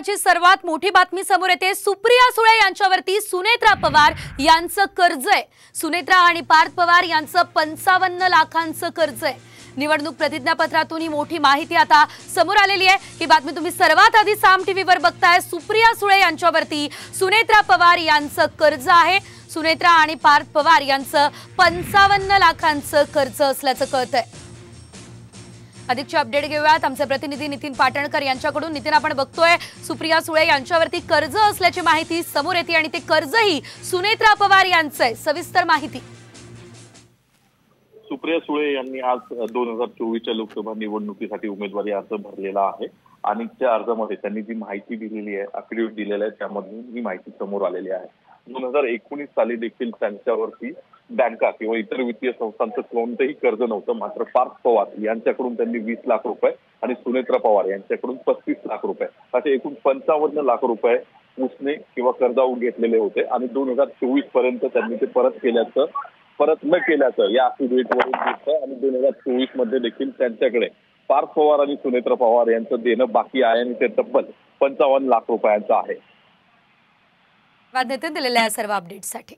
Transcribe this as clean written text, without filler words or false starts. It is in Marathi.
ची सर्वात मोठी बातमी समोर येते। सुप्रिया सुळे यांच्यावरती सुनेत्रा पवार यांचं कर्ज आहे। सुनेत्रा आणि पार्थ पवार यांचं 55 लाखांचं कर्ज आहे। निवडणूक प्रतिज्ञापत्रातून ही मोठी माहिती आता समोर आलेली आहे। ही बातमी तुम्ही सर्वात आधी साम टीव्हीवर बघताय। सुप्रिया सुळे यांच्यावरती सुनेत्रा पवार यांचं कर्ज आहे। सुनेत्रा आणि पार्थ पवार यांचं 55 लाखांचं कर्ज असल्याचं कळतंय। अधिकची अपडेट घेऊयात आमचे प्रतिनिधी नितीन पाटणकर यांच्याकडून। नितीन, आपण बघतोय सुप्रिया सुळे यांच्यावरती कर्ज असल्याची माहिती समोर येते आणि ते कर्जही सुनेत्रा पवार यांचं आहे। सविस्तर माहिती। सुप्रिया सुळे यांनी आज 2024च्या लोकसभा निवडणुकीसाठी उमेदवारी अर्ज भरलेला आहे आणि त्या अर्जामध्ये त्यांनी जी माहिती दिलेली आहे, अफिडेव्हिट दिलेलं आहे, त्यामधून ही माहिती समोर आलेली आहे। 2019 साली देखील त्यांच्यावरती बँका किंवा इतर वित्तीय संस्थांचं कोणतंही कर्ज नव्हतं। मात्र पार्थ पवार यांच्याकडून त्यांनी 20 लाख रुपये आणि सुनेत्रा पवार यांच्याकडून 35 लाख रुपये असे एकूण 55 लाख रुपये उसने किंवा कर्जावून घेतलेले होते आणि 2024 पर्यंत त्यांनी ते परत न केल्याचं या अफिडेव्हिटवरून दिसतं आणि 2024 मध्ये देखील त्यांच्याकडे पार्थ पवार आणि सुनेत्रा पवार यांचं देणं बाकी आहे आणि ते तब्बल 55 लाख रुपयांचं आहे। दिलेल्या सर्व अपडेटसाठी